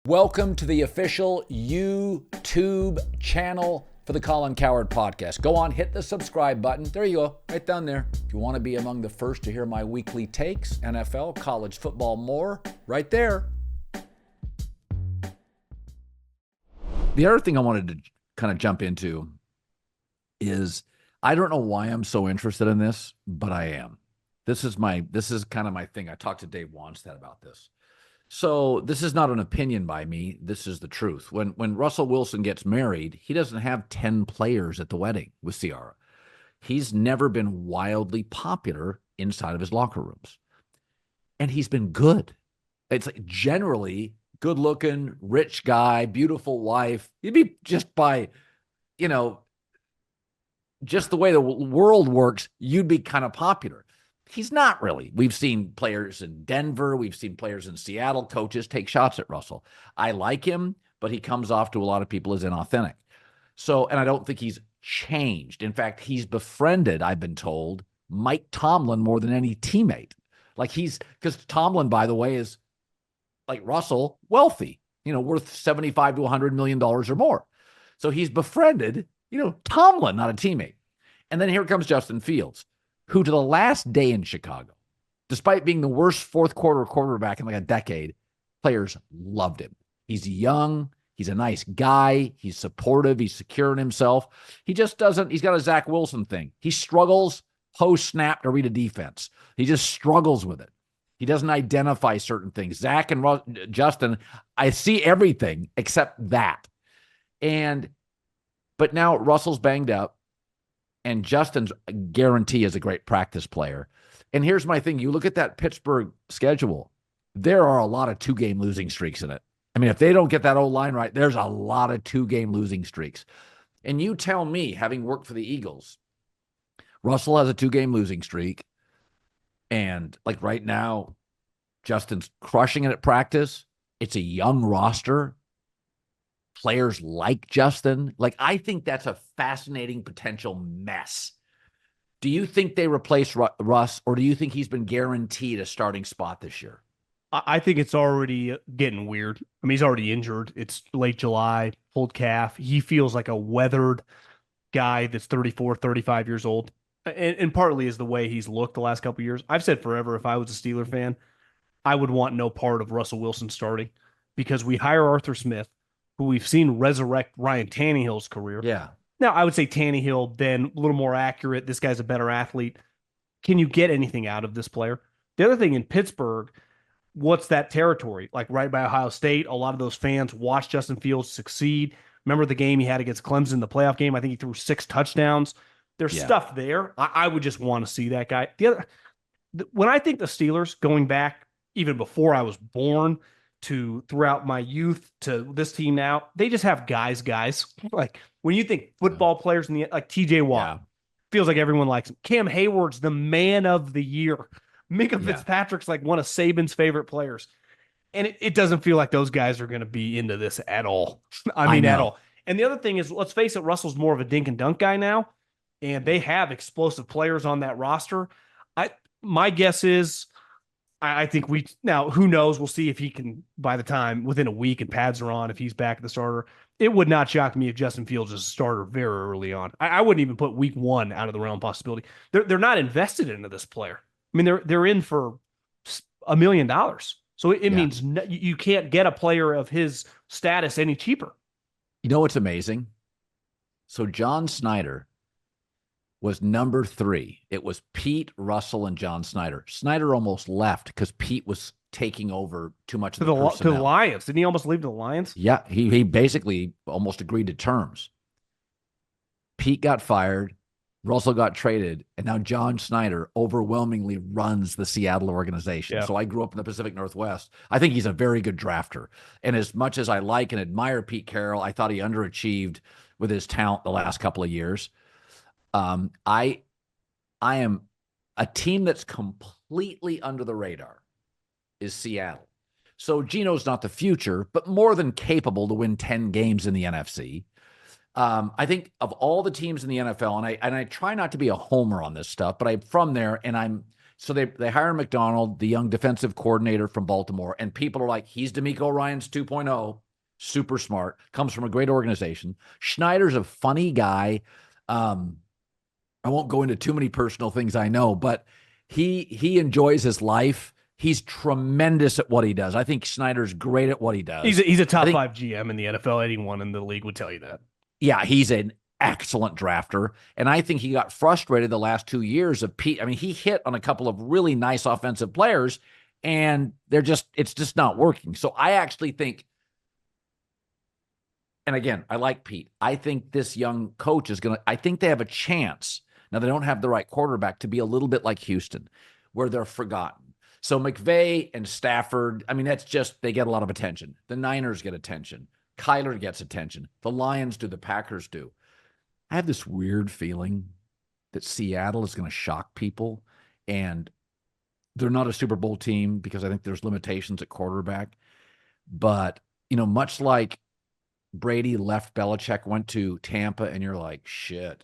Welcome to the official YouTube channel for the Colin Cowherd podcast. Go on, hit the subscribe button. There you go, right down there. If you want to be among the first to hear my weekly takes, NFL, college football, more, right there. The other thing I wanted to kind of jump into is, I don't know why I'm so interested in this, but I am. This is kind of my thing. I talked to Dave Wanstead about this. So this is not an opinion by me. This is the truth. When Russell Wilson gets married, he doesn't have 10 players at the wedding with Ciara. He's never been wildly popular inside of his locker rooms. And he's been good. It's like generally good-looking, rich guy, beautiful wife. He'd be just by, just the way the world works, you'd be kind of popular. He's not really. We've seen players in Denver. We've seen players in Seattle, coaches take shots at Russell. I like him, but he comes off to a lot of people as inauthentic. So, and I don't think he's changed. In fact, he's befriended, I've been told, Mike Tomlin more than any teammate. Because Tomlin, by the way, is like Russell, wealthy, worth $75 to $100 million or more. So he's befriended, Tomlin, not a teammate. And then here comes Justin Fields, who to the last day in Chicago, despite being the worst fourth quarter quarterback in like a decade, players loved him. He's young. He's a nice guy. He's supportive. He's secure in himself. He just doesn't, he's got a Zach Wilson thing. He struggles post-snap to read a defense. He just struggles with it. He doesn't identify certain things. Zach and Justin, I see everything except that. But now Russell's banged up. And Justin's a guarantee is a great practice player. And here's my thing. You look at that Pittsburgh schedule, there are a lot of 2-game losing streaks in it. I mean, if they don't get that O-line right, there's a lot of 2-game losing streaks. And you tell me, having worked for the Eagles, Russell has a 2-game losing streak. And like right now, Justin's crushing it at practice. It's a young roster. Players like Justin. I think that's a fascinating potential mess. Do you think they replace Russ, or do you think he's been guaranteed a starting spot this year? I think it's already getting weird. I mean, he's already injured. It's late July, pulled calf. He feels like a weathered guy that's 34, 35 years old. And partly is the way he's looked the last couple of years. I've said forever, if I was a Steeler fan, I would want no part of Russell Wilson starting, because we hire Arthur Smith, who we've seen resurrect Ryan Tannehill's career. Yeah. Now, I would say Tannehill, then a little more accurate. This guy's a better athlete. Can you get anything out of this player? The other thing in Pittsburgh, what's that territory? Like right by Ohio State, a lot of those fans watched Justin Fields succeed. Remember the game he had against Clemson, the playoff game? I think he threw 6 touchdowns. There's stuff there. I would just want to see that guy. When I think the Steelers, going back even before I was born, to throughout my youth to this team now, they just have guys. Like when you think football players in like TJ Watt, feels like everyone likes him. Cam Hayward's the man of the year. Minka Fitzpatrick's like one of Saban's favorite players. And it doesn't feel like those guys are going to be into this at all. I mean, at all. And the other thing is, let's face it, Russell's more of a dink and dunk guy now, and they have explosive players on that roster. My guess is, I think now who knows? We'll see if he can, by the time within a week and pads are on, if he's back at the starter. It would not shock me if Justin Fields is a starter very early on. I wouldn't even put week 1 out of the realm of possibility. They're not invested into this player. I mean, they're in for $1 million. So it means you can't get a player of his status any cheaper. You know what's amazing? So John Snyder was number 3. It was Pete, Russell, and John Snyder. Snyder almost left because Pete was taking over too much of the personnel. To the Lions. Didn't he almost leave to the Lions? Yeah, he basically almost agreed to terms. Pete got fired. Russell got traded. And now John Snyder overwhelmingly runs the Seattle organization. Yeah. So I grew up in the Pacific Northwest. I think he's a very good drafter. And as much as I like and admire Pete Carroll, I thought he underachieved with his talent the last couple of years. I am a team that's completely under the radar is Seattle. So Geno's not the future, but more than capable to win 10 games in the NFC. I think of all the teams in the NFL, and I try not to be a homer on this stuff, but I'm from there, and I'm So they hire McDonald, the young defensive coordinator from Baltimore, and people are like, he's D'Amico Ryans 2.0, super smart, comes from a great organization. Schneider's a funny guy. I won't go into too many personal things I know, but he enjoys his life. He's tremendous at what he does. I think Schneider's great at what he does. He's a top 5 GM in the NFL. Anyone in the league would tell you that. Yeah, he's an excellent drafter. And I think he got frustrated the last 2 years of Pete. I mean, he hit on a couple of really nice offensive players, and it's just not working. So I actually think, and again, I like Pete. I think this young coach I think they have a chance. Now, they don't have the right quarterback to be a little bit like Houston, where they're forgotten. So McVay and Stafford, I mean, they get a lot of attention. The Niners get attention. Kyler gets attention. The Lions do. The Packers do. I have this weird feeling that Seattle is going to shock people, and they're not a Super Bowl team because I think there's limitations at quarterback. But, much like Brady left Belichick, went to Tampa, and you're like, shit,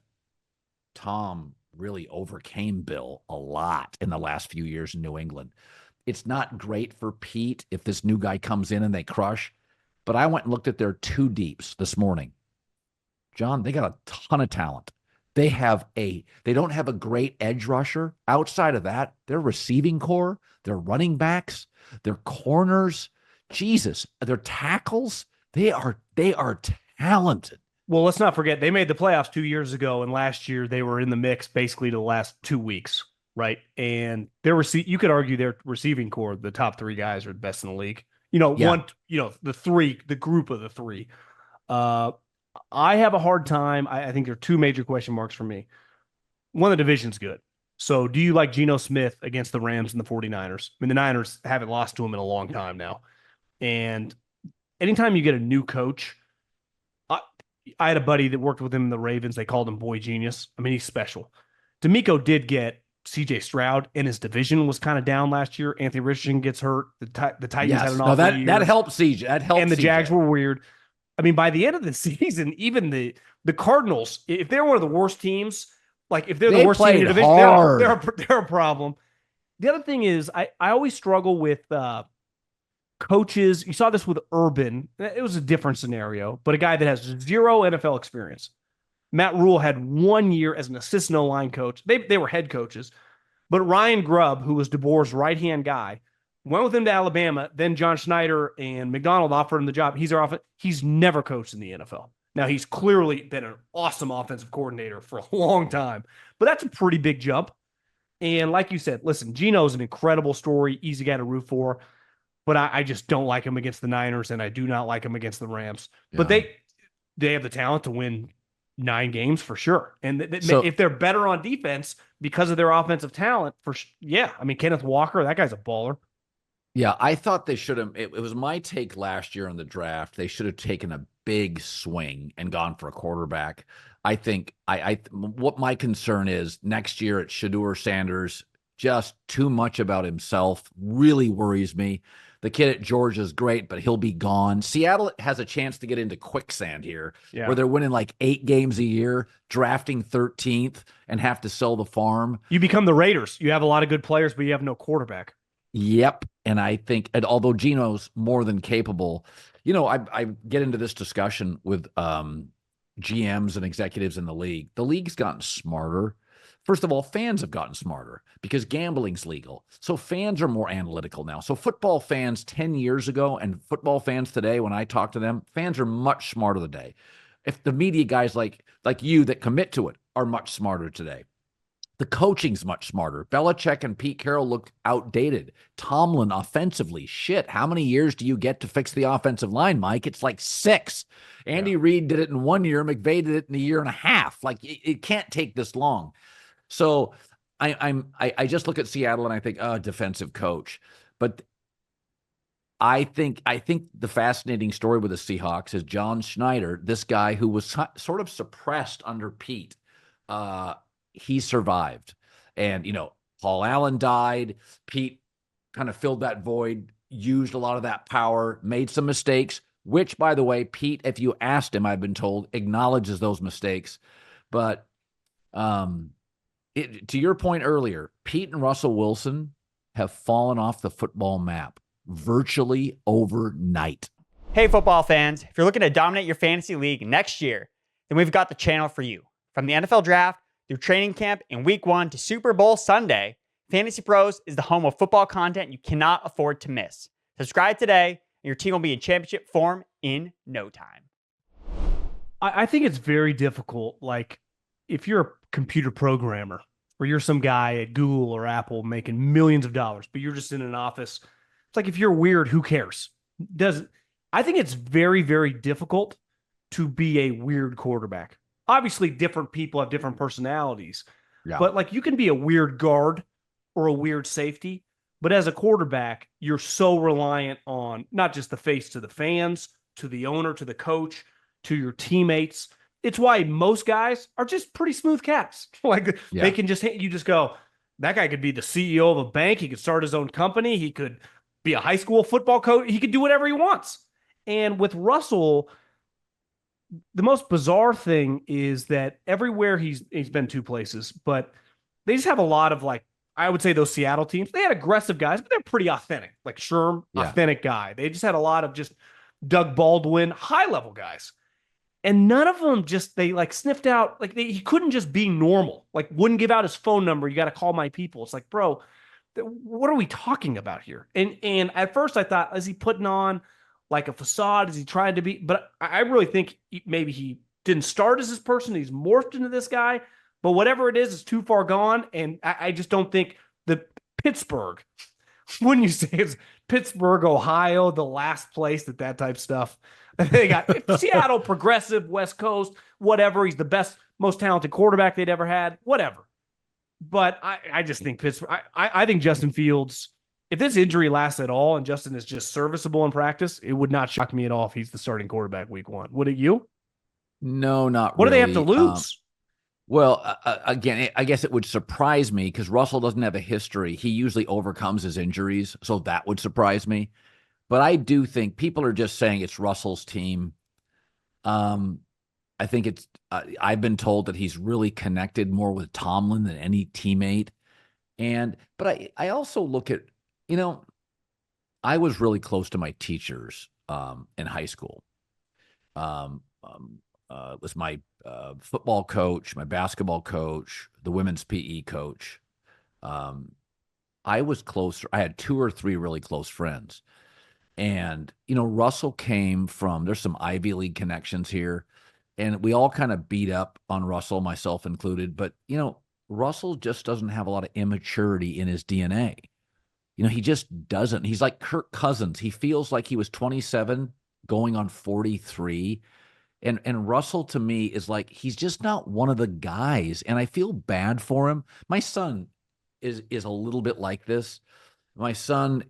Tom really overcame Bill a lot in the last few years in New England. It's not great for Pete if this new guy comes in and they crush. But I went and looked at their 2 deeps this morning. John, they got a ton of talent. They don't have a great edge rusher. Outside of that, their receiving core, their running backs, their corners, Jesus, their tackles, they are talented. Well, let's not forget, they made the playoffs 2 years ago, and last year they were in the mix basically the last 2 weeks, right? And you could argue their receiving core, the top 3 guys are the best in the league. The group of the 3. I have a hard time. I think there are 2 major question marks for me. One, the division's good. So do you like Geno Smith against the Rams and the 49ers? I mean, the Niners haven't lost to him in a long time now. And anytime you get a new coach, I had a buddy that worked with him in the Ravens. They called him Boy Genius. I mean, he's special. D'Amico did get C.J. Stroud, and his division was kind of down last year. Anthony Richardson gets hurt. The Titans had an awful year. That helped CJ. And the Jags were weird. I mean, by the end of the season, even the Cardinals, if they're one of the worst teams, like if they're the worst team in the division, they're a problem. The other thing is, I always struggle with coaches. You saw this with Urban. It was a different scenario, but a guy that has 0 NFL experience. Matt Rule had 1 year as an assistant O-line coach. They were head coaches. But Ryan Grubb, who was DeBoer's right-hand guy, went with him to Alabama. Then John Schneider and McDonald offered him the job. He's never coached in the NFL. Now, he's clearly been an awesome offensive coordinator for a long time, but that's a pretty big jump. And like you said, listen, Geno's an incredible story, easy guy to root for, but I just don't like him against the Niners, and I do not like him against the Rams. Yeah. But they have the talent to win 9 games for sure. And if they're better on defense because of their offensive talent, I mean, Kenneth Walker, that guy's a baller. Yeah, I thought they should have. It was my take last year in the draft. They should have taken a big swing and gone for a quarterback. I think what my concern is next year at Shedeur Sanders, just too much about himself, really worries me. The kid at Georgia is great, but he'll be gone. Seattle has a chance to get into quicksand here, where they're winning like 8 games a year, drafting 13th, and have to sell the farm. You become the Raiders. You have a lot of good players, but you have no quarterback. Yep. And I think, and although Geno's more than capable, I get into this discussion with GMs and executives in the league. The league's gotten smarter. First of all, fans have gotten smarter because gambling's legal. So fans are more analytical now. So football fans 10 years ago and football fans today, when I talk to them, fans are much smarter today. If the media guys like you that commit to it are much smarter today. The coaching's much smarter. Belichick and Pete Carroll look outdated. Tomlin offensively, shit, how many years do you get to fix the offensive line, Mike? It's like 6. Andy Reid did it in 1 year. McVay did it in a year and a half. Like it can't take this long. So I just look at Seattle and I think, defensive coach. But I think the fascinating story with the Seahawks is John Schneider, this guy who was sort of suppressed under Pete. He survived. And, Paul Allen died. Pete kind of filled that void, used a lot of that power, made some mistakes, which, by the way, Pete, if you asked him, I've been told, acknowledges those mistakes. But To your point earlier, Pete and Russell Wilson have fallen off the football map virtually overnight. Hey, football fans, if you're looking to dominate your fantasy league next year, then we've got the channel for you. From the NFL draft through training camp in week 1 to Super Bowl Sunday, Fantasy Pros is the home of football content you cannot afford to miss. Subscribe today, and your team will be in championship form in no time. I think it's very difficult. Like, if you're a computer programmer or you're some guy at Google or Apple making millions of dollars, but you're just in an office, it's like, if you're weird, who cares? I think it's very, very difficult to be a weird quarterback. Obviously, different people have different personalities, but like, you can be a weird guard or a weird safety, but as a quarterback, you're so reliant on not just the face to the fans, to the owner, to the coach, to your teammates. It's why most guys are just pretty smooth cats. Like, they can just hit you, just go, that guy could be the CEO of a bank. He could start his own company. He could be a high school football coach. He could do whatever he wants. And with Russell, the most bizarre thing is that everywhere he's been 2 places, but they just have a lot of, like, I would say those Seattle teams, they had aggressive guys, but they're pretty authentic. Like Sherm, authentic guy. They just had a lot of just Doug Baldwin, high-level guys. And none of them they like sniffed out, like, he couldn't just be normal. Like, wouldn't give out his phone number. You got to call my people. It's like, bro, what are we talking about here? And at first I thought, is he putting on like a facade? Is he trying to be? But I really think maybe he didn't start as this person. He's morphed into this guy. But whatever it is too far gone. And I just don't think the Pittsburgh, wouldn't you say it's Pittsburgh, Ohio, the last place that type of stuff. They got Seattle, progressive, West Coast, whatever. He's the best, most talented quarterback they'd ever had, whatever. But I just think Pittsburgh, I think Justin Fields, if this injury lasts at all and Justin is just serviceable in practice, it would not shock me at all if he's the starting quarterback week 1. Would it you? No, not what really. What do they have to lose? Again, I guess it would surprise me because Russell doesn't have a history. He usually overcomes his injuries, so that would surprise me. But I do think people are just saying it's Russell's team. I think it's I've been told that he's really connected more with Tomlin than any teammate. But I also look at, I was really close to my teachers in high school. It was my football coach, my basketball coach, the women's PE coach. I was close. I had 2 or 3 really close friends. And, Russell came from, there's some Ivy League connections here. And we all kind of beat up on Russell, myself included. But, Russell just doesn't have a lot of immaturity in his DNA. He just doesn't. He's like Kirk Cousins. He feels like he was 27 going on 43. And Russell, to me, is like, he's just not one of the guys. And I feel bad for him. My son is a little bit like this. My son,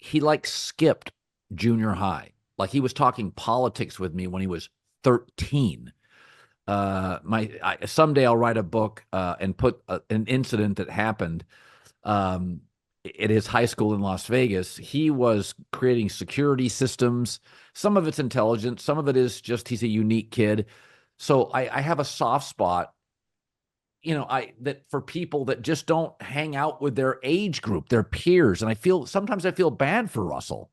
he like skipped junior high. Like, he was talking politics with me when he was 13. Someday I'll write a book and put an incident that happened at his high school in Las Vegas. He was creating security systems. Some of it's intelligent. Some of it is just he's a unique kid. So I have a soft spot, that for people that just don't hang out with their age group, their peers. And sometimes I feel bad for Russell.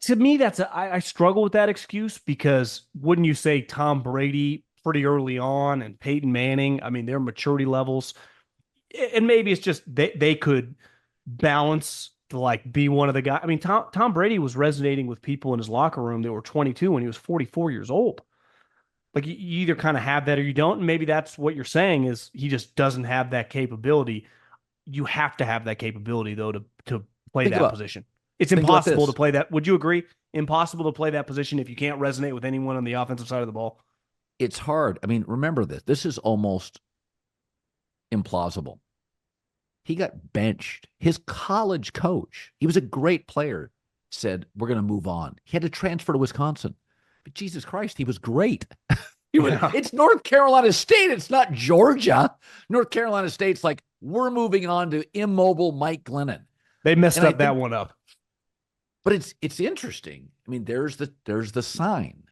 To me, I struggle with that excuse, because wouldn't you say Tom Brady pretty early on and Peyton Manning? I mean, their maturity levels, and maybe it's just they could balance to like be one of the guys. I mean, Tom Brady was resonating with people in his locker room that were 22 when he was 44 years old. Like, you either kind of have that or you don't. And maybe that's what you're saying, is he just doesn't have that capability. You have to have that capability, though, to play that position. It's impossible to play that. Would you agree? Impossible to play that position if you can't resonate with anyone on the offensive side of the ball. It's hard. I mean, remember this. This is almost implausible. He got benched. His college coach, he was a great player, said, we're going to move on. He had to transfer to Wisconsin. But Jesus Christ, he was great. It's North Carolina State. It's not Georgia. North Carolina State's like, we're moving on to immobile Mike Glennon. They messed that one up. But it's interesting. I mean, there's the sign.